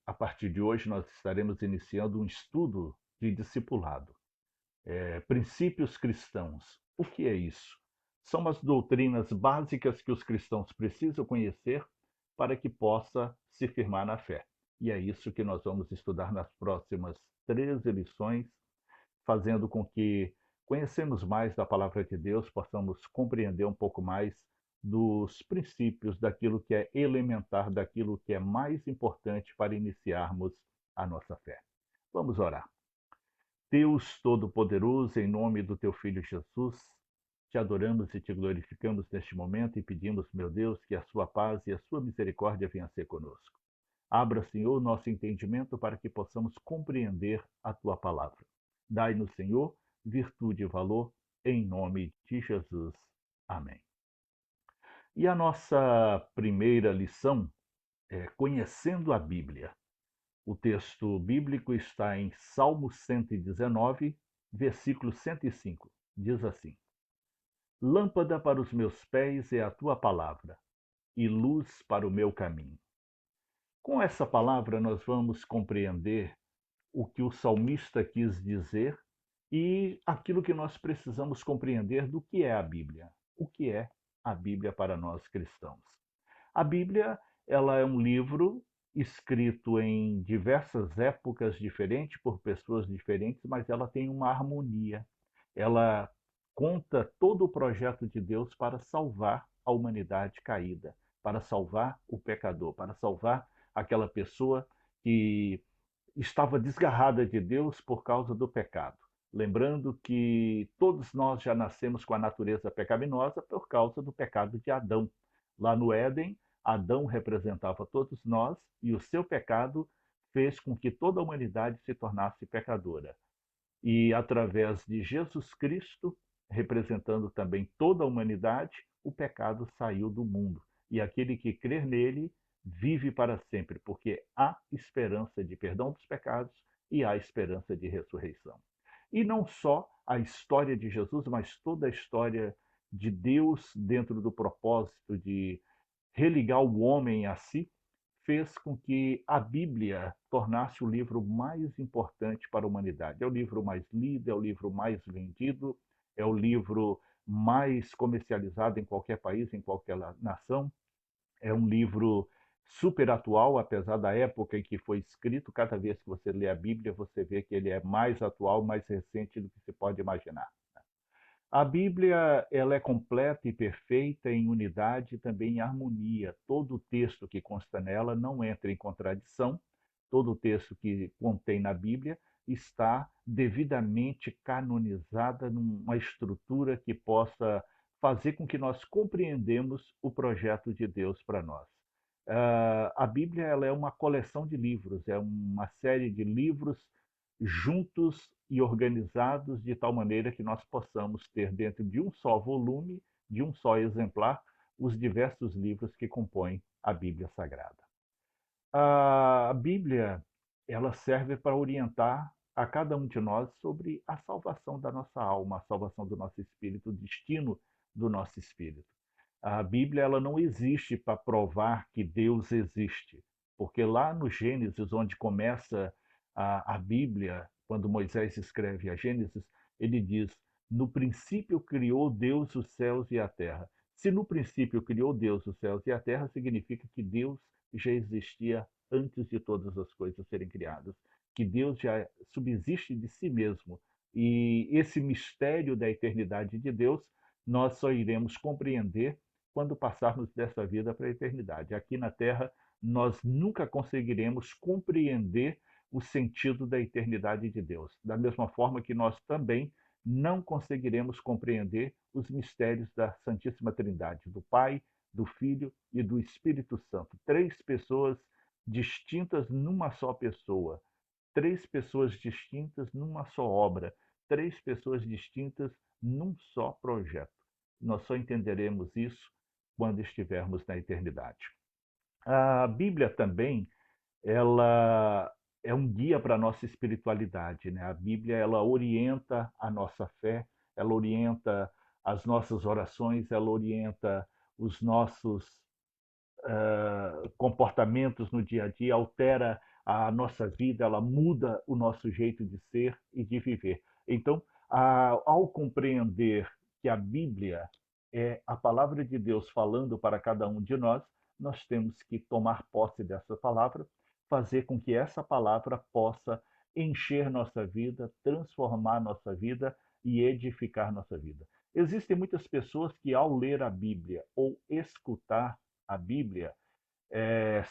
A partir de hoje, nós estaremos iniciando um estudo de discipulado. Princípios cristãos. O que é isso? São as doutrinas básicas que os cristãos precisam conhecer para que possa se firmar na fé. E é isso que nós vamos estudar nas próximas 13 lições, fazendo com que conhecemos mais da palavra de Deus, possamos compreender um pouco mais dos princípios, daquilo que é elementar, daquilo que é mais importante para iniciarmos a nossa fé. Vamos orar. Deus Todo-Poderoso, em nome do teu Filho Jesus, te adoramos e te glorificamos neste momento e pedimos, meu Deus, que a sua paz e a sua misericórdia venham ser conosco. Abra, Senhor, nosso entendimento para que possamos compreender a tua palavra. Dai-nos, Senhor, virtude e valor, em nome de Jesus. Amém. E a nossa primeira lição é Conhecendo a Bíblia. O texto bíblico está em Salmo 119, versículo 105. Diz assim: Lâmpada para os meus pés é a tua palavra, e luz para o meu caminho. Com essa palavra, nós vamos compreender o que o salmista quis dizer e aquilo que nós precisamos compreender do que é a Bíblia. O que é a Bíblia para nós cristãos? A Bíblia, ela é um livro escrito em diversas épocas diferentes por pessoas diferentes, mas ela tem uma harmonia. Ela conta todo o projeto de Deus para salvar a humanidade caída, para salvar o pecador, para salvar aquela pessoa que estava desgarrada de Deus por causa do pecado. Lembrando que todos nós já nascemos com a natureza pecaminosa por causa do pecado de Adão. Lá no Éden, Adão representava todos nós e o seu pecado fez com que toda a humanidade se tornasse pecadora. E através de Jesus Cristo, representando também toda a humanidade, o pecado saiu do mundo. E aquele que crer nele vive para sempre, porque há esperança de perdão dos pecados e há esperança de ressurreição. E não só a história de Jesus, mas toda a história de Deus dentro do propósito de religar o homem a si, fez com que a Bíblia tornasse o livro mais importante para a humanidade. É o livro mais lido, é o livro mais vendido, é o livro mais comercializado em qualquer país, em qualquer nação. É um livro super atual, apesar da época em que foi escrito. Cada vez que você lê a Bíblia, você vê que ele é mais atual, mais recente do que se pode imaginar. A Bíblia, ela é completa e perfeita em unidade e também em harmonia. Todo o texto que consta nela não entra em contradição. Todo o texto que contém na Bíblia está devidamente canonizada numa estrutura que possa fazer com que nós compreendamos o projeto de Deus para nós. A Bíblia, ela é uma coleção de livros, é uma série de livros juntos e organizados de tal maneira que nós possamos ter dentro de um só volume, de um só exemplar, os diversos livros que compõem a Bíblia Sagrada. A Bíblia, ela serve para orientar a cada um de nós sobre a salvação da nossa alma, a salvação do nosso espírito, o destino do nosso espírito. A Bíblia, ela não existe para provar que Deus existe, porque lá no Gênesis, onde começa a Bíblia, quando Moisés escreve a Gênesis, ele diz: no princípio criou Deus os céus e a terra. Se no princípio criou Deus os céus e a terra, significa que Deus já existia antes de todas as coisas serem criadas, que Deus já subsiste de si mesmo. E esse mistério da eternidade de Deus, nós só iremos compreender quando passarmos dessa vida para a eternidade. Aqui na Terra, nós nunca conseguiremos compreender o sentido da eternidade de Deus. Da mesma forma que nós também não conseguiremos compreender os mistérios da Santíssima Trindade, do Pai, do Filho e do Espírito Santo. Três pessoas distintas numa só pessoa. Três pessoas distintas numa só obra. Três pessoas distintas num só projeto. Nós só entenderemos isso quando estivermos na eternidade. A Bíblia também, ela é um guia para a nossa espiritualidade, né? A Bíblia, ela orienta a nossa fé, ela orienta as nossas orações, ela orienta os nossos comportamentos no dia a dia, altera a nossa vida, ela muda o nosso jeito de ser e de viver. Então, ao compreender que a Bíblia é a palavra de Deus falando para cada um de nós, nós temos que tomar posse dessa palavra, fazer com que essa palavra possa encher nossa vida, transformar nossa vida e edificar nossa vida. Existem muitas pessoas que, ao ler a Bíblia ou escutar a Bíblia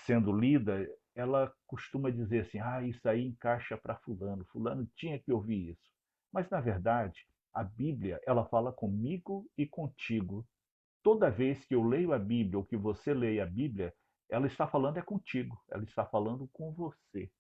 sendo lida, ela costuma dizer assim: ah, isso aí encaixa para fulano, fulano tinha que ouvir isso. Mas, na verdade, a Bíblia, ela fala comigo e contigo. Toda vez que eu leio a Bíblia ou que você leia a Bíblia, ela está falando é contigo, ela está falando com você.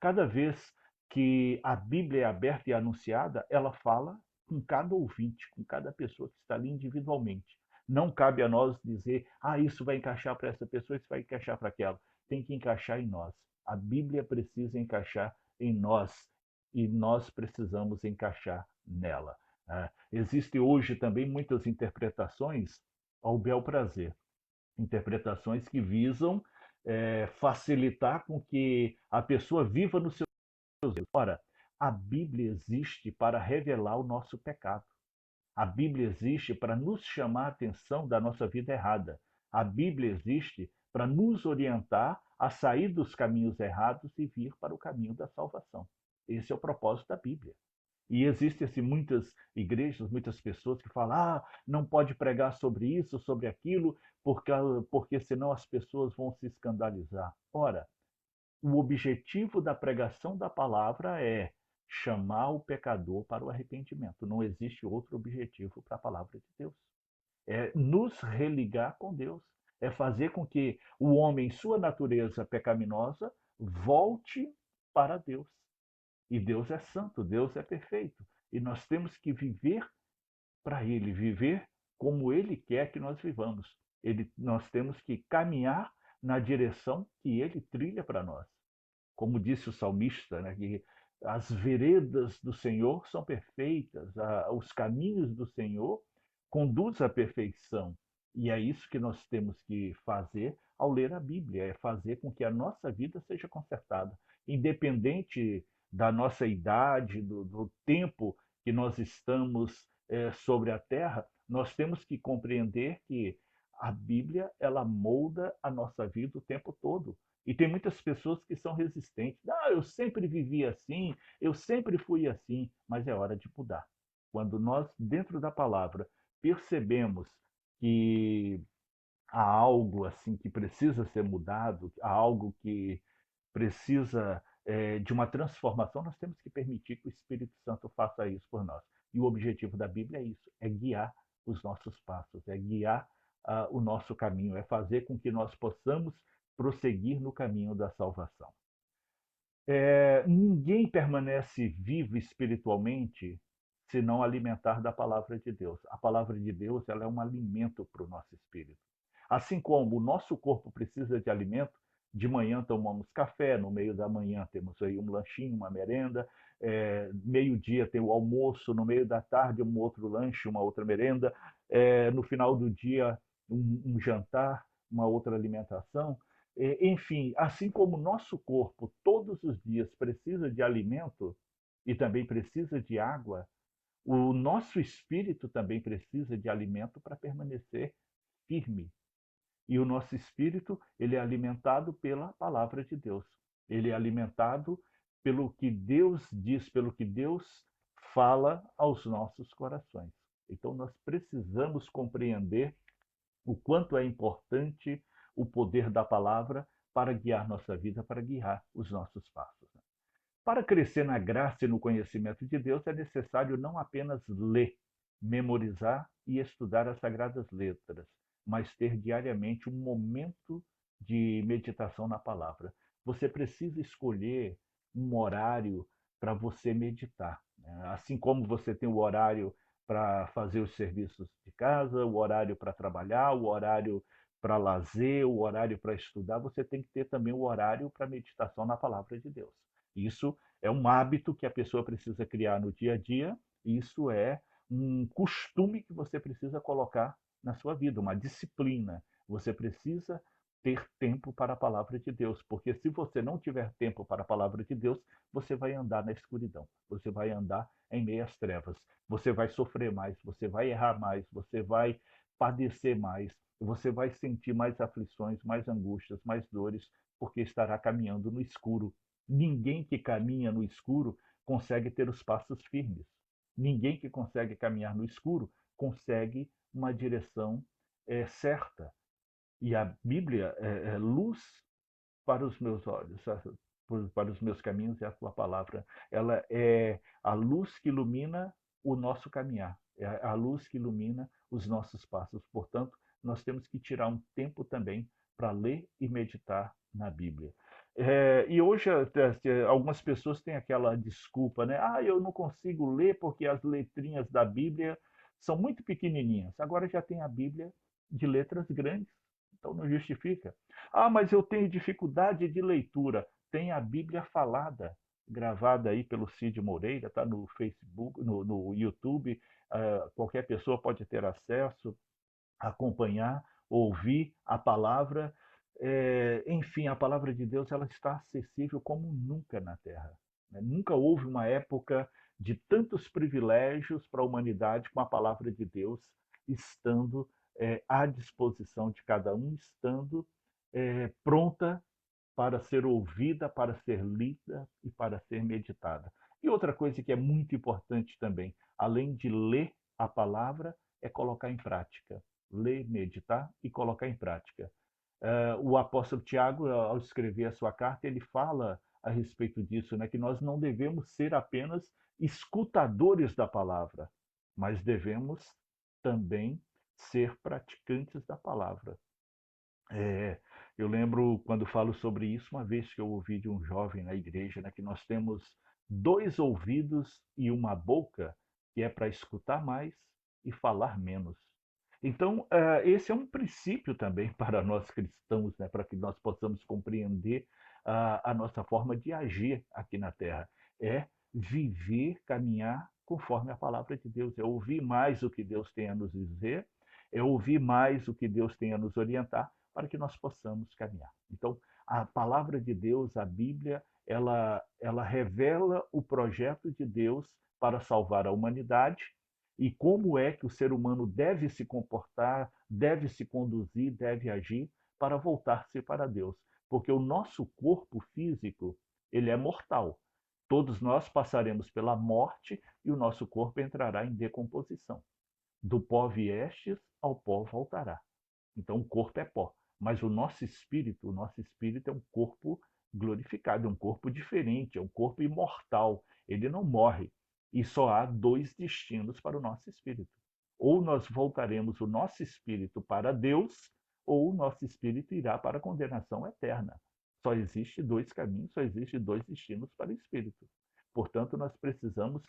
Cada vez que a Bíblia é aberta e anunciada, ela fala com cada ouvinte, com cada pessoa que está ali individualmente. Não cabe a nós dizer, ah, isso vai encaixar para essa pessoa, isso vai encaixar para aquela. Tem que encaixar em nós. A Bíblia precisa encaixar em nós e nós precisamos encaixar nela. Existem hoje também muitas interpretações ao bel prazer, interpretações que visam facilitar com que a pessoa viva no seu. Ora, a Bíblia existe para revelar o nosso pecado. A Bíblia existe para nos chamar a atenção da nossa vida errada. A Bíblia existe para nos orientar a sair dos caminhos errados e vir para o caminho da salvação. Esse é o propósito da Bíblia. E existem assim, muitas igrejas, muitas pessoas que falam: ah, não pode pregar sobre isso, sobre aquilo, porque senão as pessoas vão se escandalizar. Ora, o objetivo da pregação da palavra é chamar o pecador para o arrependimento. Não existe outro objetivo para a palavra de Deus. É nos religar com Deus. É fazer com que o homem, sua natureza pecaminosa, volte para Deus. E Deus é santo, Deus é perfeito. E nós temos que viver para Ele, viver como Ele quer que nós vivamos. Nós temos que caminhar na direção que Ele trilha para nós. Como disse o salmista, né, que as veredas do Senhor são perfeitas, os caminhos do Senhor conduzem à perfeição. E é isso que nós temos que fazer ao ler a Bíblia, é fazer com que a nossa vida seja consertada, independente da nossa idade, do tempo que nós estamos sobre a terra, nós temos que compreender que a Bíblia ela molda a nossa vida o tempo todo. E tem muitas pessoas que são resistentes. Ah, eu sempre vivi assim, eu sempre fui assim, mas é hora de mudar. Quando nós, dentro da palavra, percebemos que há algo assim que precisa ser mudado, há algo que precisa de uma transformação, nós temos que permitir que o Espírito Santo faça isso por nós. E o objetivo da Bíblia é isso, é guiar os nossos passos, é guiar o nosso caminho, é fazer com que nós possamos prosseguir no caminho da salvação. Ninguém permanece vivo espiritualmente se não alimentar da palavra de Deus. A palavra de Deus ela é um alimento para o nosso espírito. Assim como o nosso corpo precisa de alimento, de manhã tomamos café, no meio da manhã temos aí um lanchinho, uma merenda, meio-dia tem o almoço, no meio da tarde um outro lanche, uma outra merenda, no final do dia um jantar, uma outra alimentação. Enfim, assim como o nosso corpo todos os dias precisa de alimento e também precisa de água, o nosso espírito também precisa de alimento para permanecer firme. E o nosso espírito, ele é alimentado pela palavra de Deus. Ele é alimentado pelo que Deus diz, pelo que Deus fala aos nossos corações. Então nós precisamos compreender o quanto é importante o poder da palavra para guiar nossa vida, para guiar os nossos passos. Para crescer na graça e no conhecimento de Deus, é necessário não apenas ler, memorizar e estudar as sagradas letras, mas ter diariamente um momento de meditação na palavra. Você precisa escolher um horário para você meditar. Assim como você tem o horário para fazer os serviços de casa, o horário para trabalhar, o horário para lazer, o horário para estudar, você tem que ter também o horário para meditação na palavra de Deus. Isso é um hábito que a pessoa precisa criar no dia a dia, isso é um costume que você precisa colocar na sua vida, uma disciplina. Você precisa ter tempo para a palavra de Deus, porque se você não tiver tempo para a palavra de Deus, você vai andar na escuridão, você vai andar em meias trevas, você vai sofrer mais, você vai errar mais, você vai padecer mais, você vai sentir mais aflições, mais angústias, mais dores, porque estará caminhando no escuro. Ninguém que caminha no escuro consegue ter os passos firmes. Ninguém que consegue caminhar no escuro consegue uma direção certa. E a Bíblia é luz para os meus olhos, para os meus caminhos e a tua palavra. Ela é a luz que ilumina o nosso caminhar, é a luz que ilumina os nossos passos. Portanto, nós temos que tirar um tempo também para ler e meditar na Bíblia. E hoje algumas pessoas têm aquela desculpa, né? Ah, eu não consigo ler porque as letrinhas da Bíblia são muito pequenininhas. Agora já tem a Bíblia de letras grandes, então não justifica. Ah, mas eu tenho dificuldade de leitura. Tem a Bíblia falada, gravada aí pelo Cid Moreira, está no Facebook, no YouTube. Qualquer pessoa pode ter acesso, acompanhar, ouvir a palavra. Enfim, a palavra de Deus ela está acessível como nunca na Terra. Né? Nunca houve uma época de tantos privilégios para a humanidade com a palavra de Deus estando à disposição de cada um, estando pronta para ser ouvida, para ser lida e para ser meditada. E outra coisa que é muito importante também, além de ler a palavra, é colocar em prática. Ler, meditar e colocar em prática. O apóstolo Tiago, ao escrever a sua carta, ele fala a respeito disso, né, que nós não devemos ser apenas escutadores da palavra, mas devemos também ser praticantes da palavra. É, eu lembro quando falo sobre isso, uma vez que eu ouvi de um jovem na igreja, né, que nós temos 2 ouvidos e uma boca, que é para escutar mais e falar menos. Então, esse é um princípio também para nós cristãos, né, para que nós possamos compreender a nossa forma de agir aqui na Terra. É viver, caminhar conforme a palavra de Deus, é ouvir mais o que Deus tem a nos dizer, é ouvir mais o que Deus tem a nos orientar, para que nós possamos caminhar. Então, a palavra de Deus, a Bíblia, ela revela o projeto de Deus para salvar a humanidade e como é que o ser humano deve se comportar, deve se conduzir, deve agir para voltar-se para Deus. Porque o nosso corpo físico, ele é mortal. Todos nós passaremos pela morte e o nosso corpo entrará em decomposição. Do pó viestes, ao pó voltará. Então o corpo é pó. Mas o nosso espírito é um corpo glorificado, é um corpo diferente, é um corpo imortal. Ele não morre. E só há 2 destinos para o nosso espírito. Ou nós voltaremos o nosso espírito para Deus, ou o nosso espírito irá para a condenação eterna. Só existe 2 caminhos, só existe 2 destinos para o espírito. Portanto, nós precisamos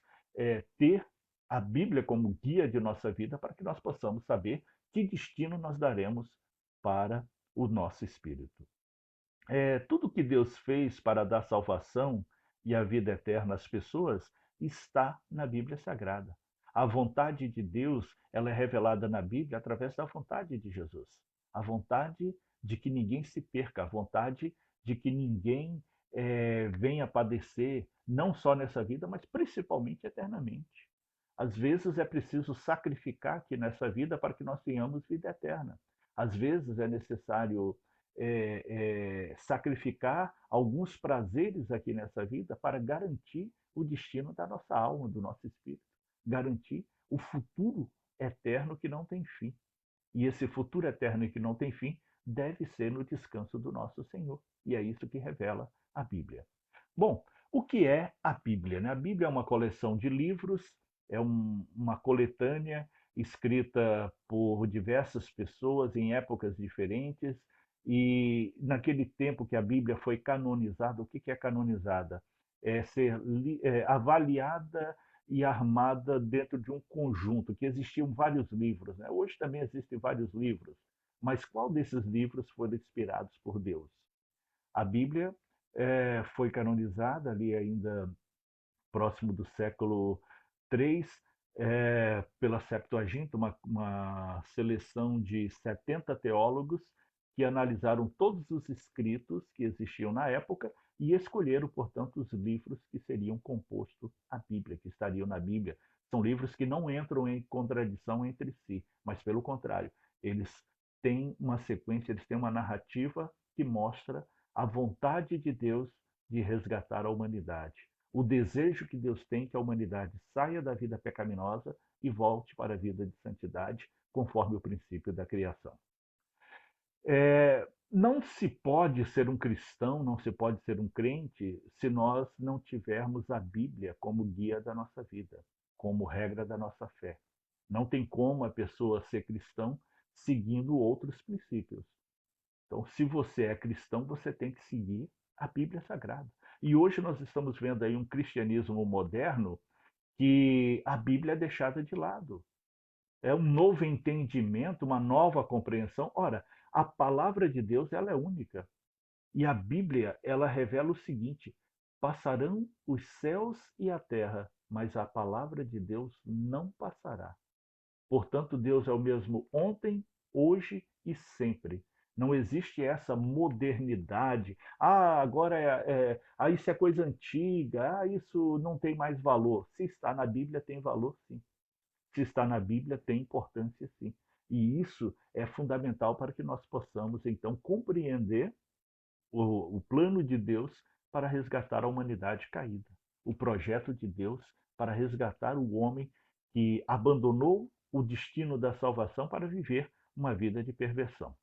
ter a Bíblia como guia de nossa vida para que nós possamos saber que destino nós daremos para o nosso espírito. Tudo que Deus fez para dar salvação e a vida eterna às pessoas está na Bíblia Sagrada. A vontade de Deus ela é revelada na Bíblia através da vontade de Jesus. A vontade de que ninguém se perca, a vontade de que ninguém venha padecer, não só nessa vida, mas principalmente eternamente. Às vezes é preciso sacrificar aqui nessa vida para que nós tenhamos vida eterna. Às vezes é necessário sacrificar alguns prazeres aqui nessa vida para garantir o destino da nossa alma, do nosso espírito, garantir o futuro eterno que não tem fim. E esse futuro eterno que não tem fim deve ser no descanso do nosso Senhor. E é isso que revela a Bíblia. Bom, o que é a Bíblia? Né? A Bíblia é uma coleção de livros, é uma coletânea escrita por diversas pessoas em épocas diferentes. E naquele tempo que a Bíblia foi canonizada, o que é canonizada? É ser avaliada e armada dentro de um conjunto, que existiam vários livros. Né? Hoje também existem vários livros, mas qual desses livros foram inspirados por Deus? A Bíblia foi canonizada ali ainda próximo do século III, pela Septuaginta, uma seleção de 70 teólogos que analisaram todos os escritos que existiam na época e escolheram, portanto, os livros que seriam compostos a Bíblia, que estariam na Bíblia. São livros que não entram em contradição entre si, mas, pelo contrário, eles têm uma sequência, eles têm uma narrativa que mostra a vontade de Deus de resgatar a humanidade. O desejo que Deus tem que a humanidade saia da vida pecaminosa e volte para a vida de santidade, conforme o princípio da criação. Não se pode ser um cristão, não se pode ser um crente, se nós não tivermos a Bíblia como guia da nossa vida, como regra da nossa fé. Não tem como a pessoa ser cristão seguindo outros princípios. Então, se você é cristão, você tem que seguir a Bíblia Sagrada. E hoje nós estamos vendo aí um cristianismo moderno que a Bíblia é deixada de lado. É um novo entendimento, uma nova compreensão. Ora, a palavra de Deus ela é única. E a Bíblia ela revela o seguinte: passarão os céus e a terra, mas a palavra de Deus não passará. Portanto, Deus é o mesmo ontem, hoje e sempre. Não existe essa modernidade. Agora isso é coisa antiga. Isso não tem mais valor. Se está na Bíblia, tem valor, sim. Se está na Bíblia, tem importância, sim. E isso é fundamental para que nós possamos, então, compreender o plano de Deus para resgatar a humanidade caída. O projeto de Deus para resgatar o homem que abandonou o destino da salvação para viver uma vida de perversão.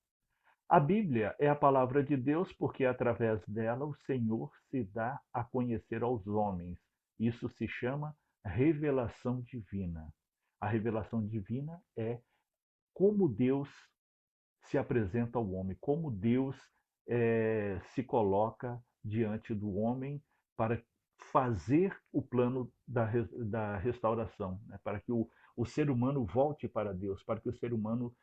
A Bíblia é a palavra de Deus porque através dela o Senhor se dá a conhecer aos homens. Isso se chama revelação divina. A revelação divina é como Deus se apresenta ao homem, como Deus se coloca diante do homem para fazer o plano da restauração, né? Para que o ser humano volte para Deus, para que o ser humano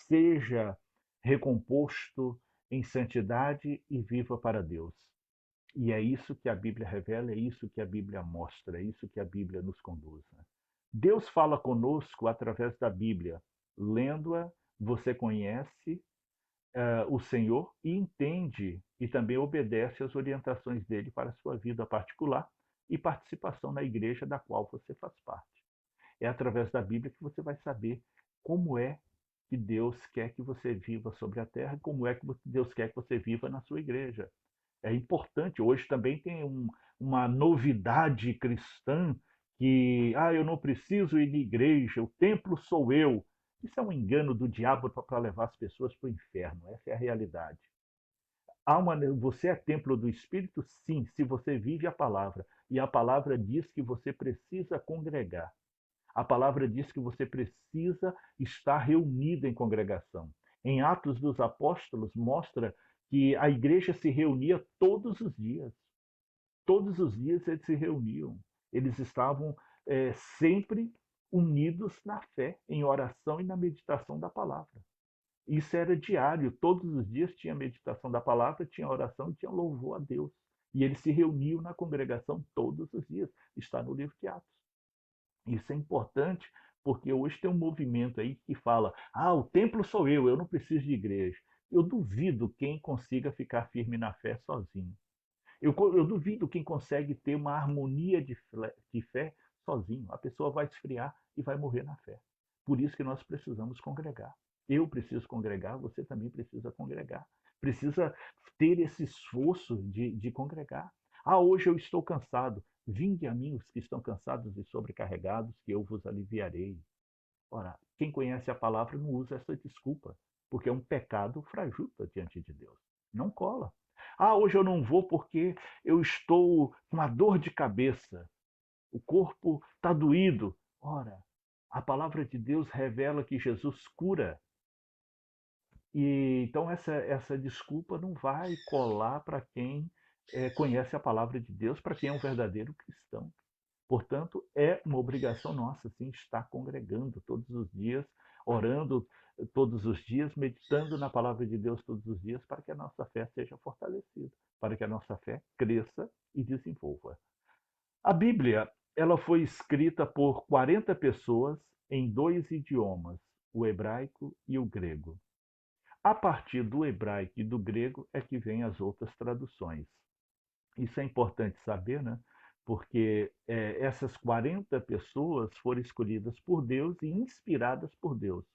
seja recomposto em santidade e viva para Deus. E é isso que a Bíblia revela, é isso que a Bíblia mostra, é isso que a Bíblia nos conduz, né? Deus fala conosco através da Bíblia. Lendo-a, você conhece o Senhor e entende e também obedece às orientações dele para a sua vida particular e participação na igreja da qual você faz parte. É através da Bíblia que você vai saber como é que Deus quer que você viva sobre a terra e como é que Deus quer que você viva na sua igreja. É importante, hoje também tem uma novidade cristã que, eu não preciso ir na igreja, o templo sou eu. Isso é um engano do diabo para levar as pessoas para o inferno, essa é a realidade. Você é templo do Espírito? Sim, se você vive a palavra. E a palavra diz que você precisa congregar. A palavra diz que você precisa estar reunido em congregação. Em Atos dos Apóstolos mostra que a igreja se reunia todos os dias. Todos os dias eles se reuniam. Eles estavam sempre unidos na fé, em oração e na meditação da palavra. Isso era diário, todos os dias tinha meditação da palavra, tinha oração e tinha louvor a Deus. E eles se reuniam na congregação todos os dias. Está no livro de Atos. Isso é importante porque hoje tem um movimento aí que fala: o templo sou eu não preciso de igreja. Eu duvido quem consiga ficar firme na fé sozinho. Eu duvido quem consegue ter uma harmonia de fé sozinho. A pessoa vai esfriar e vai morrer na fé. Por isso que nós precisamos congregar. Eu preciso congregar, você também precisa congregar. Precisa ter esse esforço de congregar. Hoje eu estou cansado. Vinde a mim os que estão cansados e sobrecarregados, que eu vos aliviarei. Ora, quem conhece a palavra não usa essa desculpa, porque é um pecado frajuta diante de Deus. Não cola. Hoje eu não vou porque eu estou com uma dor de cabeça. O corpo está doído. Ora, a palavra de Deus revela que Jesus cura. E então essa desculpa não vai colar para quem conhece a palavra de Deus, para quem é um verdadeiro cristão. Portanto, é uma obrigação nossa, sim, estar congregando todos os dias, orando todos os dias, meditando na palavra de Deus todos os dias, para que a nossa fé seja fortalecida, para que a nossa fé cresça e desenvolva. A Bíblia, ela foi escrita por 40 pessoas em 2 idiomas, o hebraico e o grego. A partir do hebraico e do grego é que vêm as outras traduções. Isso é importante saber, né? Porque essas 40 pessoas foram escolhidas por Deus e inspiradas por Deus.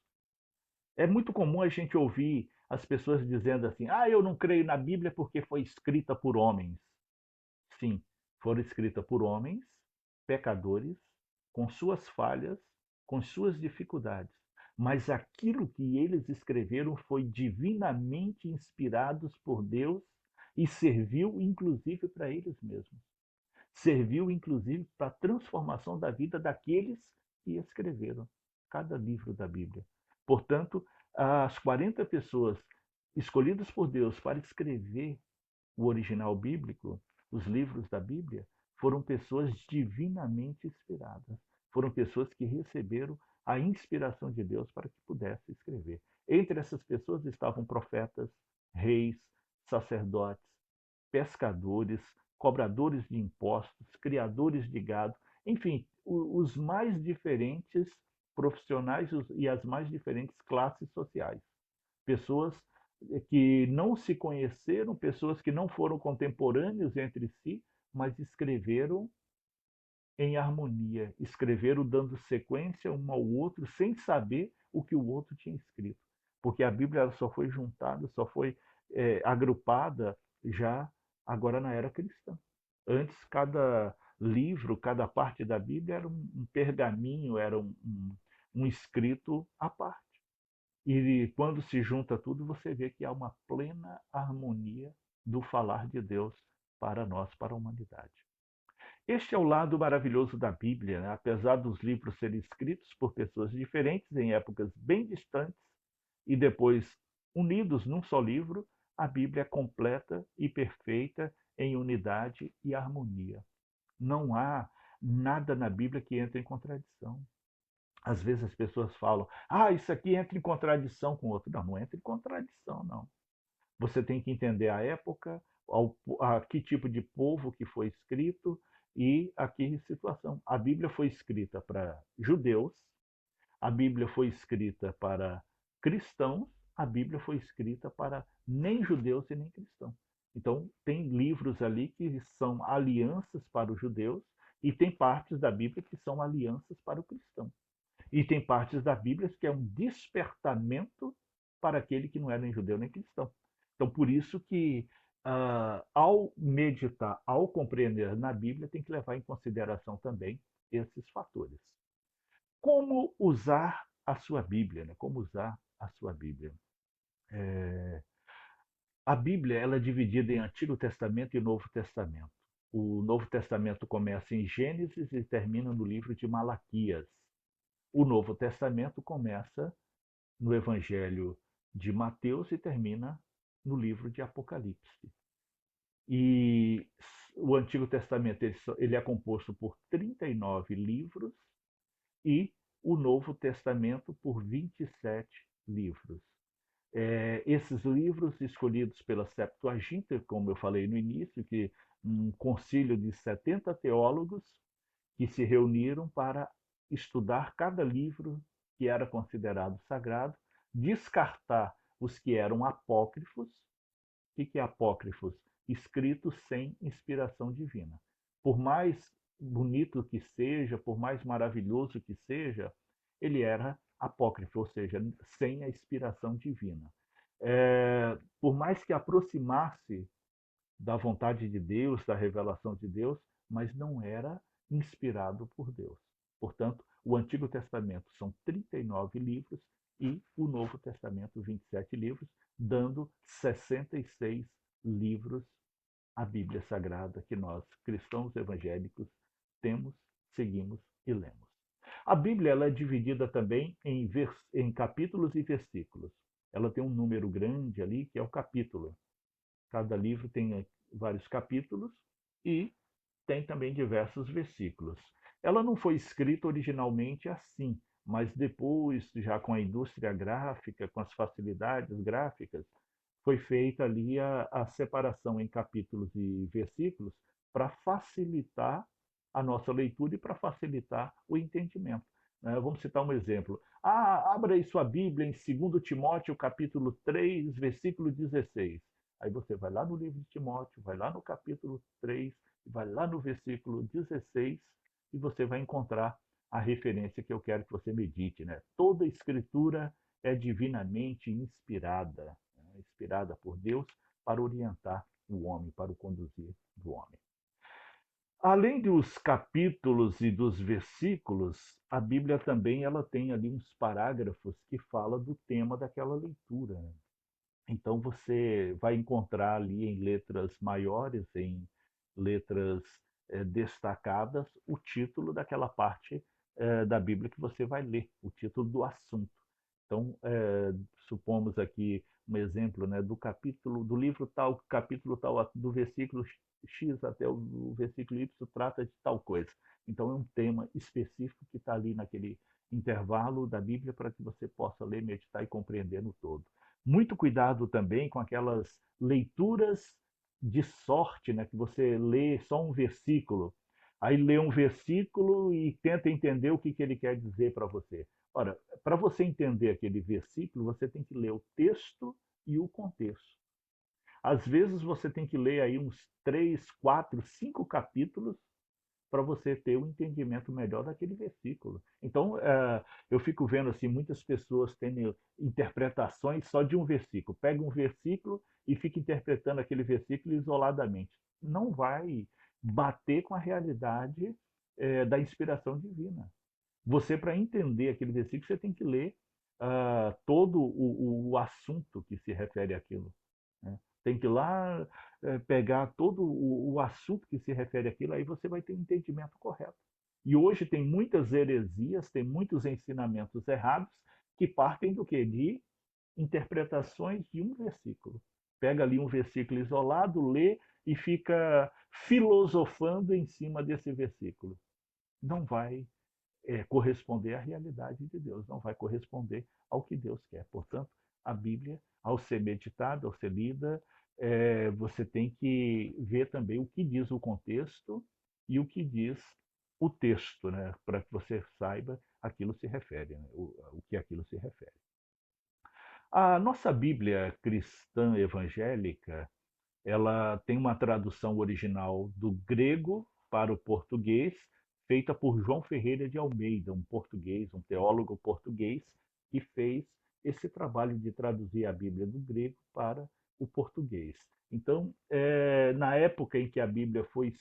É muito comum a gente ouvir as pessoas dizendo assim: ah, eu não creio na Bíblia porque foi escrita por homens. Sim, foram escritas por homens, pecadores, com suas falhas, com suas dificuldades. Mas aquilo que eles escreveram foi divinamente inspirados por Deus e serviu inclusive para eles mesmos. Serviu inclusive para a transformação da vida daqueles que escreveram cada livro da Bíblia. Portanto, as 40 pessoas escolhidas por Deus para escrever o original bíblico, os livros da Bíblia, foram pessoas divinamente inspiradas. Foram pessoas que receberam a inspiração de Deus para que pudessem escrever. Entre essas pessoas estavam profetas, reis, sacerdotes, pescadores, cobradores de impostos, criadores de gado, enfim, os mais diferentes profissionais e as mais diferentes classes sociais. Pessoas que não se conheceram, pessoas que não foram contemporâneos entre si, mas escreveram em harmonia, escreveram dando sequência um ao outro, sem saber o que o outro tinha escrito. Porque a Bíblia ela só foi juntada, só foi agrupada já agora na era cristã. Antes, cada livro, cada parte da Bíblia era um pergaminho, era um escrito à parte. E quando se junta tudo, você vê que há uma plena harmonia do falar de Deus para nós, para a humanidade. Este é o lado maravilhoso da Bíblia, né? Apesar dos livros serem escritos por pessoas diferentes em épocas bem distantes e depois unidos num só livro, a Bíblia é completa e perfeita em unidade e harmonia. Não há nada na Bíblia que entre em contradição. Às vezes as pessoas falam, ah, isso aqui entra em contradição com o outro. Não, não entra em contradição, não. Você tem que entender a época, a que tipo de povo que foi escrito e a que situação. A Bíblia foi escrita para judeus, a Bíblia foi escrita para cristãos, a Bíblia foi escrita para nem judeus e nem cristãos. Então, tem livros ali que são alianças para os judeus e tem partes da Bíblia que são alianças para o cristão. E tem partes da Bíblia que é um despertamento para aquele que não é nem judeu nem cristão. Então, por isso que, ao meditar, ao compreender na Bíblia, tem que levar em consideração também esses fatores. Como usar a sua Bíblia? Né? Como usar a sua Bíblia? A Bíblia ela é dividida em Antigo Testamento e Novo Testamento. O Novo Testamento começa em Gênesis e termina no livro de Malaquias. O Novo Testamento começa no Evangelho de Mateus e termina no livro de Apocalipse. E o Antigo Testamento ele é composto por 39 livros e o Novo Testamento por 27 livros. Esses livros escolhidos pela Septuaginta, como eu falei no início, que um concílio de 70 teólogos que se reuniram para estudar cada livro que era considerado sagrado, descartar os que eram apócrifos. O que é apócrifos? Escritos sem inspiração divina. Por mais bonito que seja, por mais maravilhoso que seja, ele era apócrifo, ou seja, sem a inspiração divina. Por mais que aproximasse da vontade de Deus, da revelação de Deus, mas não era inspirado por Deus. Portanto, o Antigo Testamento são 39 livros e o Novo Testamento 27 livros, dando 66 livros a Bíblia Sagrada que nós, cristãos evangélicos, temos, seguimos e lemos. A Bíblia ela é dividida também em capítulos e versículos. Ela tem um número grande ali, que é o capítulo. Cada livro tem vários capítulos e tem também diversos versículos. Ela não foi escrita originalmente assim, mas depois, já com a indústria gráfica, com as facilidades gráficas, foi feita ali a separação em capítulos e versículos para facilitar a nossa leitura e para facilitar o entendimento. né? Vamos citar um exemplo. Abra aí sua Bíblia em 2 Timóteo, capítulo 3, versículo 16. Aí você vai lá no livro de Timóteo, vai lá no capítulo 3, vai lá no versículo 16 e você vai encontrar a referência que eu quero que você medite, né? Toda escritura é divinamente inspirada, né? Inspirada por Deus para orientar o homem, para o conduzir do homem. Além dos capítulos e dos versículos, a Bíblia também ela tem ali uns parágrafos que fala do tema daquela leitura. Então você vai encontrar ali em letras maiores, em letras destacadas, o título daquela parte da Bíblia que você vai ler, o título do assunto. Então, supomos aqui um exemplo, né, do capítulo, do livro tal, capítulo tal, do versículo X até o versículo Y trata de tal coisa. Então, é um tema específico que está ali naquele intervalo da Bíblia para que você possa ler, meditar e compreender no todo. Muito cuidado também com aquelas leituras de sorte, né, que você lê só um versículo, aí lê um versículo e tenta entender o que ele quer dizer para você. Ora, para você entender aquele versículo, você tem que ler o texto e o contexto. Às vezes você tem que ler aí uns 3, 4, 5 capítulos para você ter um entendimento melhor daquele versículo. Então, eu fico vendo assim muitas pessoas tendo interpretações só de um versículo. Pega um versículo e fica interpretando aquele versículo isoladamente. Não vai bater com a realidade da inspiração divina. Você, para entender aquele versículo, você tem que ler todo o assunto que se refere àquilo, né? Tem que ir lá pegar todo o assunto que se refere àquilo, aí você vai ter um entendimento correto. E hoje tem muitas heresias, tem muitos ensinamentos errados que partem do quê? De interpretações de um versículo. Pega ali um versículo isolado, lê e fica filosofando em cima desse versículo. Não vai corresponder à realidade de Deus, não vai corresponder ao que Deus quer. Portanto, a Bíblia, ao ser meditada, ao ser lida, você tem que ver também o que diz o contexto e o que diz o texto, né? Para que você saiba aquilo se refere, né? o que aquilo se refere. A nossa Bíblia cristã evangélica, ela tem uma tradução original do grego para o português, feita por João Ferreira de Almeida, um português, um teólogo português, que fez esse trabalho de traduzir a Bíblia do grego para o português. Então, na época em que a Bíblia foi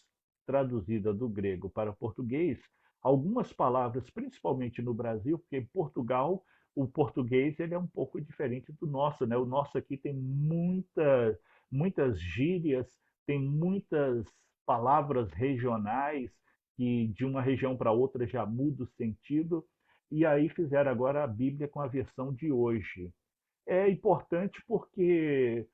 traduzida do grego para o português, algumas palavras, principalmente no Brasil, porque em Portugal o português ele é um pouco diferente do nosso, né? O nosso aqui tem muitas gírias, tem muitas palavras regionais que de uma região para outra já muda o sentido, e aí fizeram agora a Bíblia com a versão de hoje. É importante porque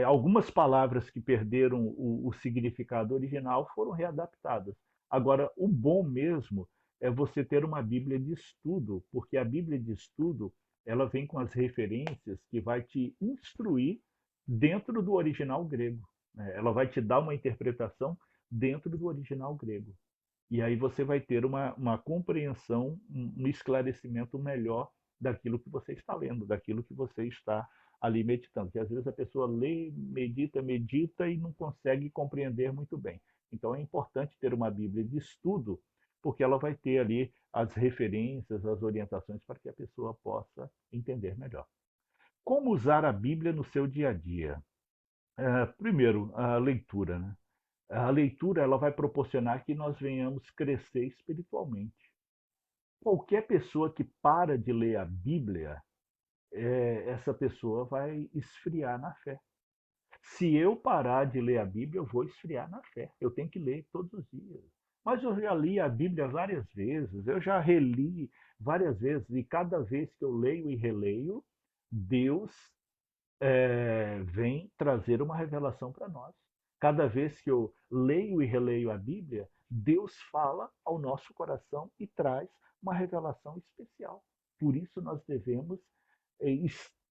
algumas palavras que perderam o significado original foram readaptadas. Agora, o bom mesmo é você ter uma Bíblia de estudo, porque a Bíblia de estudo ela vem com as referências que vai te instruir dentro do original grego, né? Ela vai te dar uma interpretação dentro do original grego. E aí você vai ter uma compreensão, um esclarecimento melhor daquilo que você está lendo, daquilo que você está ali meditando. Porque às vezes a pessoa lê, medita, medita e não consegue compreender muito bem. Então é importante ter uma Bíblia de estudo, porque ela vai ter ali as referências, as orientações para que a pessoa possa entender melhor. Como usar a Bíblia no seu dia a dia? Primeiro, a leitura, né? A leitura ela vai proporcionar que nós venhamos crescer espiritualmente. Qualquer pessoa que para de ler a Bíblia, essa pessoa vai esfriar na fé. Se eu parar de ler a Bíblia, eu vou esfriar na fé. Eu tenho que ler todos os dias. Mas eu já li a Bíblia várias vezes, eu já reli várias vezes, e cada vez que eu leio e releio, Deus vem trazer uma revelação para nós. Cada vez que eu leio e releio a Bíblia, Deus fala ao nosso coração e traz uma revelação especial. Por isso nós devemos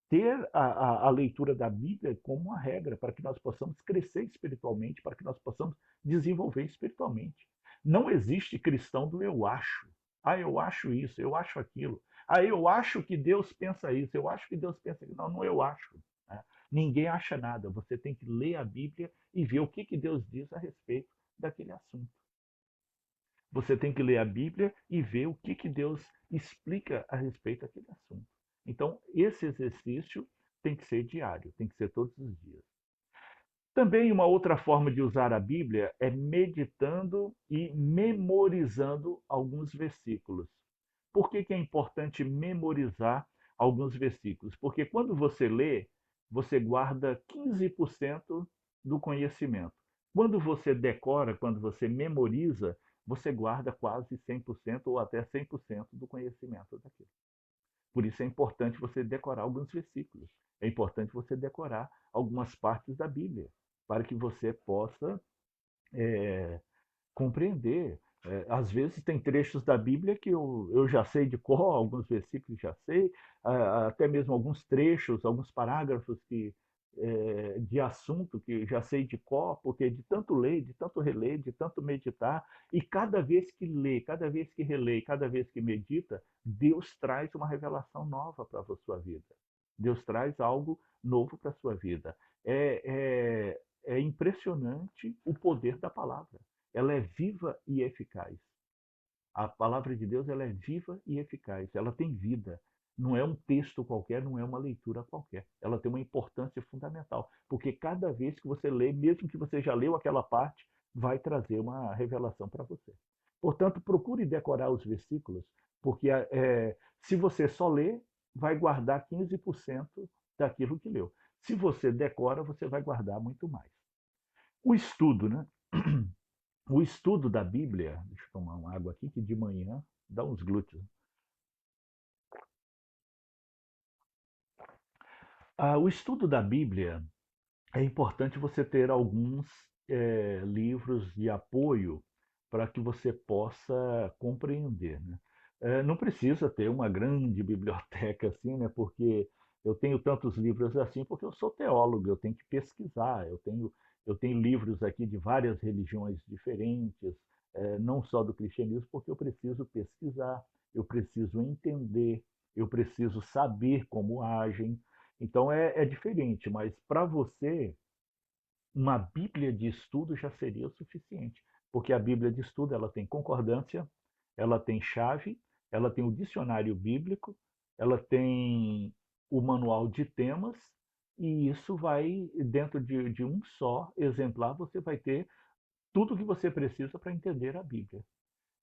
ter a leitura da Bíblia como uma regra, para que nós possamos crescer espiritualmente, para que nós possamos desenvolver espiritualmente. Não existe cristão do eu acho. Ah, eu acho isso, eu acho aquilo. Ah, eu acho que Deus pensa isso, eu acho que Deus pensa aquilo. Não, não eu acho. Né? Ninguém acha nada. Você tem que ler a Bíblia e ver o que, que Deus diz a respeito daquele assunto. Você tem que ler a Bíblia e ver o que, que Deus explica a respeito daquele assunto. Então, esse exercício tem que ser diário, tem que ser todos os dias. Também uma outra forma de usar a Bíblia é meditando e memorizando alguns versículos. Por que, que é importante memorizar alguns versículos? Porque quando você lê, você guarda 15% do conhecimento. Quando você decora, quando você memoriza, você guarda quase 100% ou até 100% do conhecimento daquilo. Por isso é importante você decorar alguns versículos. É importante você decorar algumas partes da Bíblia, para que você possa compreender. Às vezes tem trechos da Bíblia que eu já sei de cor, alguns versículos já sei, até mesmo alguns trechos, alguns parágrafos de assunto que já sei de cor, porque de tanto ler, de tanto reler, de tanto meditar, e cada vez que lê, cada vez que relê, cada vez que medita, Deus traz uma revelação nova para a sua vida. Deus traz algo novo para a sua vida. É impressionante o poder da palavra. Ela é viva e eficaz. A palavra de Deus ela é viva e eficaz. Ela tem vida. Não é um texto qualquer, não é uma leitura qualquer. Ela tem uma importância fundamental, porque cada vez que você lê, mesmo que você já leu aquela parte, vai trazer uma revelação para você. Portanto, procure decorar os versículos, porque se você só lê, vai guardar 15% daquilo que leu. Se você decora, você vai guardar muito mais. O estudo, né? O estudo da Bíblia, deixa eu tomar uma água aqui, que de manhã dá uns glúteos. O estudo da Bíblia é importante você ter alguns livros de apoio para que você possa compreender. Né? Não precisa ter uma grande biblioteca assim, né? Porque eu tenho tantos livros assim, porque eu sou teólogo, eu tenho que pesquisar, eu tenho livros aqui de várias religiões diferentes, não só do cristianismo, porque eu preciso pesquisar, eu preciso entender, eu preciso saber como agem. Então é diferente, mas para você uma Bíblia de estudo já seria o suficiente, porque a Bíblia de estudo ela tem concordância, ela tem chave, ela tem o dicionário bíblico, ela tem o manual de temas, e isso vai, dentro de um só exemplar, você vai ter tudo o que você precisa para entender a Bíblia.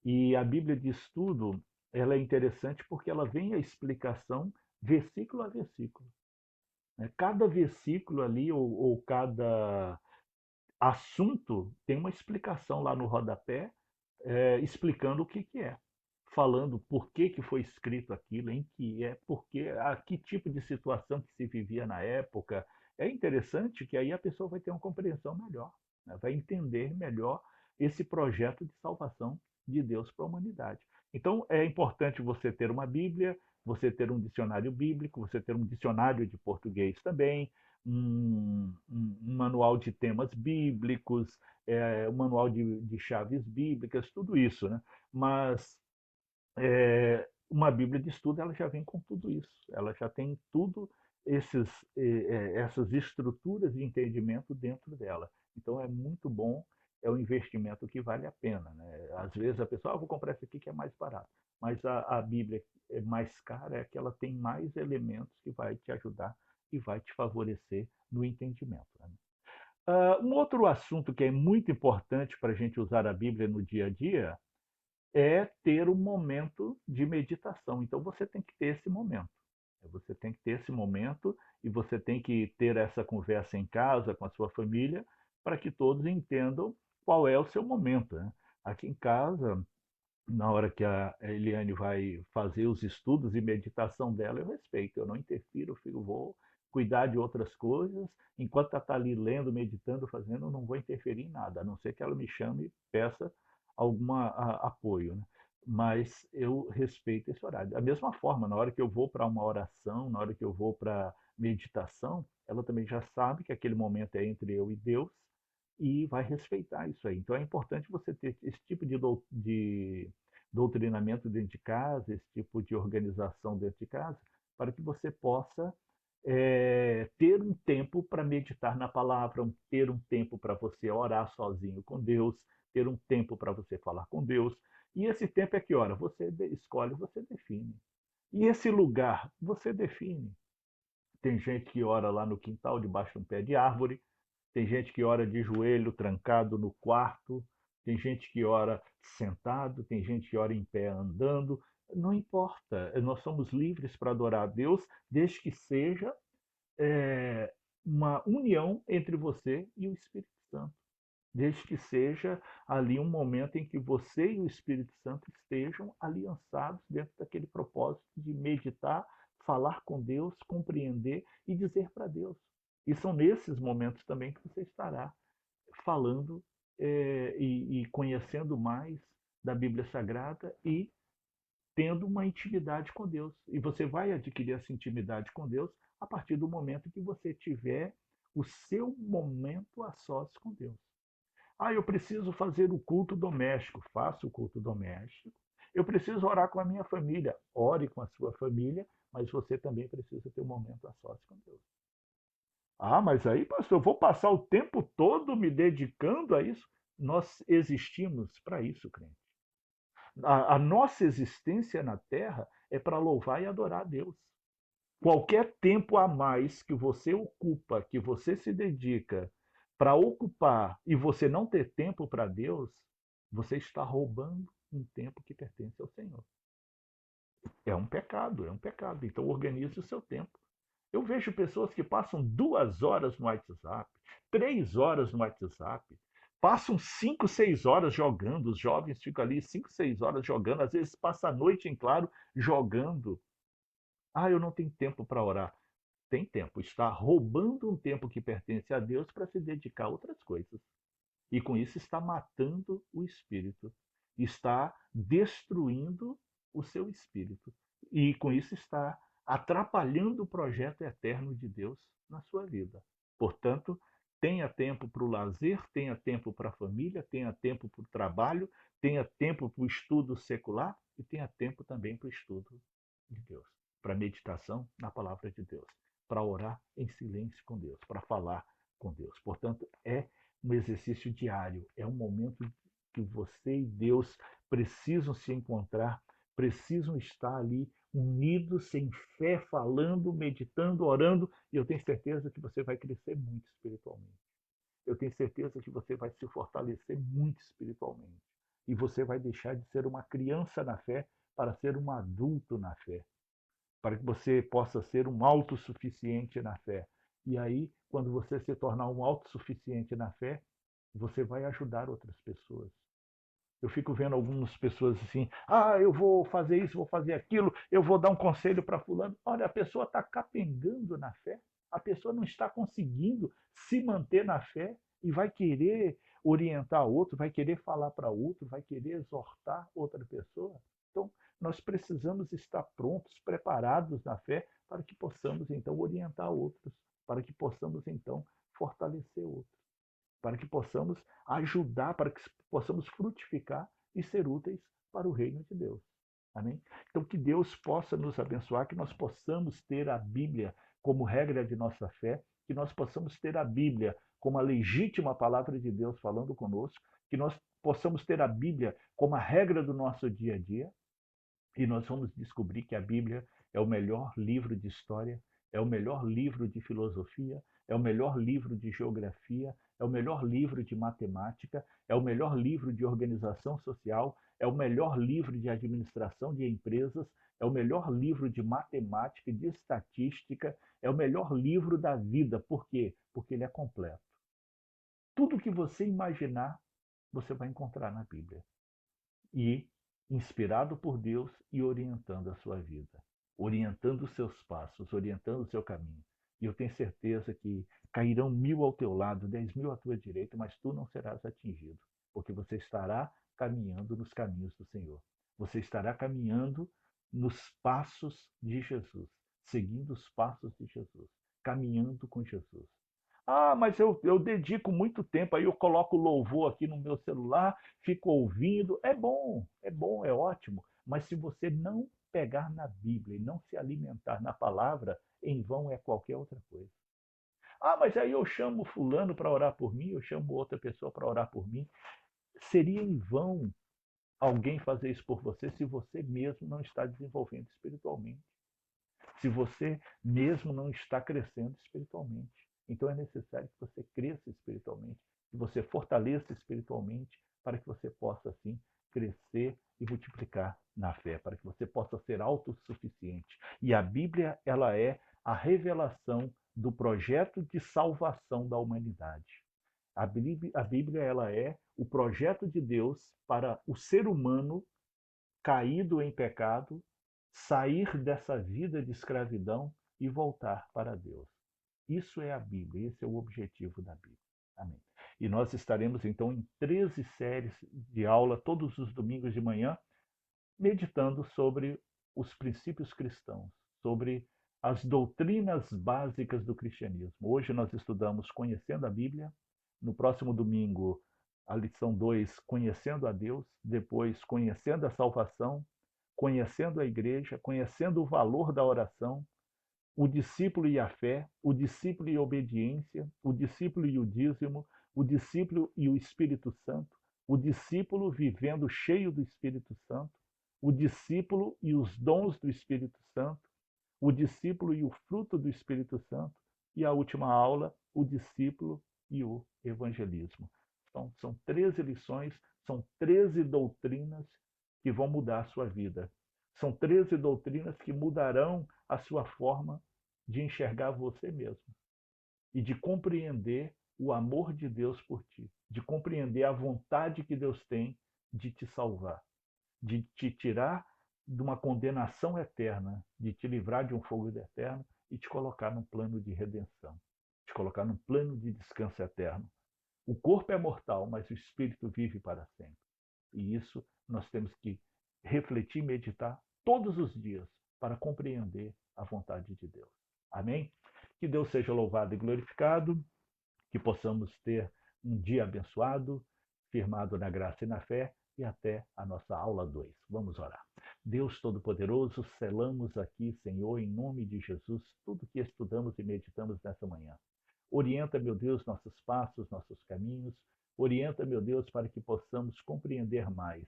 E a Bíblia de estudo, ela é interessante porque ela vem a explicação versículo a versículo. Né? Cada versículo ali, ou cada assunto tem uma explicação lá no rodapé, explicando o que, que é, falando por que, que foi escrito aquilo, em que é, porque, a que tipo de situação que se vivia na época. É interessante que aí a pessoa vai ter uma compreensão melhor, né? Vai entender melhor esse projeto de salvação de Deus para a humanidade. Então é importante você ter uma Bíblia, você ter um dicionário bíblico, você ter um dicionário de português também, um manual de temas bíblicos, um manual de chaves bíblicas, tudo isso, né? Mas uma Bíblia de estudo ela já vem com tudo isso, ela já tem tudo essas estruturas de entendimento dentro dela. Então é muito bom, é um investimento que vale a pena. Né? Às vezes a pessoa, vou comprar esse aqui que é mais barato, mas a Bíblia é mais cara, é que ela tem mais elementos que vai te ajudar e vai te favorecer no entendimento. Né? Um outro assunto que é muito importante para a gente usar a Bíblia no dia a dia é ter um momento de meditação. Então você tem que ter esse momento. Você tem que ter esse momento e você tem que ter essa conversa em casa com a sua família para que todos entendam qual é o seu momento. Né? Aqui em casa, na hora que a Eliane vai fazer os estudos e meditação dela, eu respeito, eu não interfiro, eu vou cuidar de outras coisas. Enquanto ela está ali lendo, meditando, fazendo, eu não vou interferir em nada, a não ser que ela me chame e peça algum apoio. Né? Mas eu respeito esse horário. Da mesma forma, na hora que eu vou para uma oração, na hora que eu vou para meditação, ela também já sabe que aquele momento é entre eu e Deus e vai respeitar isso aí. Então é importante você ter esse tipo de doutrinamento dentro de casa, esse tipo de organização dentro de casa, para que você possa ter um tempo para meditar na palavra, ter um tempo para você orar sozinho com Deus, ter um tempo para você falar com Deus. E esse tempo é que hora? Você escolhe, você define. E esse lugar, você define. Tem gente que ora lá no quintal, debaixo de um pé de árvore. Tem gente que ora de joelho, trancado no quarto. Tem gente que ora sentado. Tem gente que ora em pé, andando. Não importa. Nós somos livres para adorar a Deus, desde que seja uma união entre você e o Espírito Santo. Desde que seja ali um momento em que você e o Espírito Santo estejam aliançados dentro daquele propósito de meditar, falar com Deus, compreender e dizer para Deus. E são nesses momentos também que você estará falando e conhecendo mais da Bíblia Sagrada e tendo uma intimidade com Deus. E você vai adquirir essa intimidade com Deus a partir do momento que você tiver o seu momento a sós com Deus. Ah, eu preciso fazer o culto doméstico. Faça o culto doméstico. Eu preciso orar com a minha família. Ore com a sua família, mas você também precisa ter um momento a sós com Deus. Ah, mas aí, pastor, eu vou passar o tempo todo me dedicando a isso? Nós existimos para isso, crente. A nossa existência na terra é para louvar e adorar a Deus. Qualquer tempo a mais que você ocupa, que você se dedica para ocupar e você não ter tempo para Deus, você está roubando um tempo que pertence ao Senhor. É um pecado, é um pecado. Então organize o seu tempo. Eu vejo pessoas que passam 2 horas no WhatsApp, 3 horas no WhatsApp, passam 5, 6 horas jogando. Os jovens ficam ali 5, 6 horas jogando, às vezes passa a noite em claro jogando. Ah, eu não tenho tempo para orar. Tem tempo, está roubando um tempo que pertence a Deus para se dedicar a outras coisas. E com isso está matando o espírito, está destruindo o seu espírito. E com isso está atrapalhando o projeto eterno de Deus na sua vida. Portanto, tenha tempo para o lazer, tenha tempo para a família, tenha tempo para o trabalho, tenha tempo para o estudo secular e tenha tempo também para o estudo de Deus, para a meditação na palavra de Deus, para orar em silêncio com Deus, para falar com Deus. Portanto, é um exercício diário, é um momento que você e Deus precisam se encontrar, precisam estar ali unidos, em fé, falando, meditando, orando, e eu tenho certeza que você vai crescer muito espiritualmente. Eu tenho certeza que você vai se fortalecer muito espiritualmente. E você vai deixar de ser uma criança na fé para ser um adulto na fé, para que você possa ser um autossuficiente na fé. E aí, quando você se tornar um autossuficiente na fé, você vai ajudar outras pessoas. Eu fico vendo algumas pessoas assim, ah, eu vou fazer isso, vou fazer aquilo, eu vou dar um conselho para fulano. Olha, a pessoa está capengando na fé, a pessoa não está conseguindo se manter na fé e vai querer orientar outro, vai querer falar para outro, vai querer exortar outra pessoa. Então, nós precisamos estar prontos, preparados na fé, para que possamos então orientar outros, para que possamos então fortalecer outros, para que possamos ajudar, para que possamos frutificar e ser úteis para o reino de Deus. Amém? Então, que Deus possa nos abençoar, que nós possamos ter a Bíblia como regra de nossa fé, que nós possamos ter a Bíblia como a legítima palavra de Deus falando conosco, que nós possamos ter a Bíblia como a regra do nosso dia a dia, e nós vamos descobrir que a Bíblia é o melhor livro de história, é o melhor livro de filosofia, é o melhor livro de geografia, é o melhor livro de matemática, é o melhor livro de organização social, é o melhor livro de administração de empresas, é o melhor livro de matemática, de estatística, é o melhor livro da vida. Por quê? Porque ele é completo. Tudo que você imaginar, você vai encontrar na Bíblia. E inspirado por Deus e orientando a sua vida, orientando os seus passos, orientando o seu caminho. E eu tenho certeza que cairão 1000 ao teu lado, 10.000 à tua direita, mas tu não serás atingido, porque você estará caminhando nos caminhos do Senhor. Você estará caminhando nos passos de Jesus, seguindo os passos de Jesus, caminhando com Jesus. Ah, mas eu dedico muito tempo, aí eu coloco louvor aqui no meu celular, fico ouvindo. É bom, é ótimo. Mas se você não pegar na Bíblia e não se alimentar na palavra, em vão é qualquer outra coisa. Ah, mas aí eu chamo fulano para orar por mim, eu chamo outra pessoa para orar por mim. Seria em vão alguém fazer isso por você se você mesmo não está desenvolvendo espiritualmente, se você mesmo não está crescendo espiritualmente. Então é necessário que você cresça espiritualmente, que você fortaleça espiritualmente, para que você possa, assim, crescer e multiplicar na fé, para que você possa ser autossuficiente. E a Bíblia, ela é a revelação do projeto de salvação da humanidade. A Bíblia ela é o projeto de Deus para o ser humano caído em pecado, sair dessa vida de escravidão e voltar para Deus. Isso é a Bíblia, esse é o objetivo da Bíblia. Amém. E nós estaremos então em 13 séries de aula todos os domingos de manhã, meditando sobre os princípios cristãos, sobre as doutrinas básicas do cristianismo. Hoje nós estudamos Conhecendo a Bíblia, no próximo domingo a lição 2, Conhecendo a Deus, depois Conhecendo a Salvação, Conhecendo a Igreja, Conhecendo o valor da oração, o discípulo e a fé, o discípulo e a obediência, o discípulo e o dízimo, o discípulo e o Espírito Santo, o discípulo vivendo cheio do Espírito Santo, o discípulo e os dons do Espírito Santo, o discípulo e o fruto do Espírito Santo, e a última aula, o discípulo e o evangelismo. Então, são 13 lições, são 13 doutrinas que vão mudar a sua vida. São 13 doutrinas que mudarão a sua forma de enxergar você mesmo e de compreender o amor de Deus por ti, de compreender a vontade que Deus tem de te salvar, de te tirar de uma condenação eterna, de te livrar de um fogo eterno e te colocar num plano de redenção, te colocar num plano de descanso eterno. O corpo é mortal, mas o espírito vive para sempre. E isso nós temos que refletir e meditar todos os dias para compreender a vontade de Deus. Amém? Que Deus seja louvado e glorificado, que possamos ter um dia abençoado, firmado na graça e na fé, e até a nossa aula 2. Vamos orar. Deus Todo-Poderoso, selamos aqui, Senhor, em nome de Jesus, tudo que estudamos e meditamos nessa manhã. Orienta, meu Deus, nossos passos, nossos caminhos. Orienta, meu Deus, para que possamos compreender mais,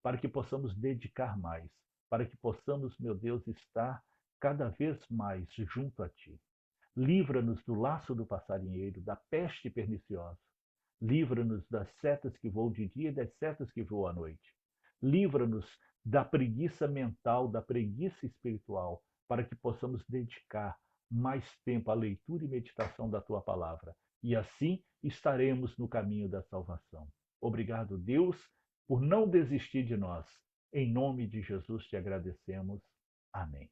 para que possamos dedicar mais, para que possamos, meu Deus, estar cada vez mais junto a Ti. Livra-nos do laço do passarinheiro, da peste perniciosa. Livra-nos das setas que voam de dia e das setas que voam à noite. Livra-nos da preguiça mental, da preguiça espiritual, para que possamos dedicar mais tempo à leitura e meditação da Tua palavra. E assim estaremos no caminho da salvação. Obrigado, Deus, por não desistir de nós. Em nome de Jesus te agradecemos. Amém.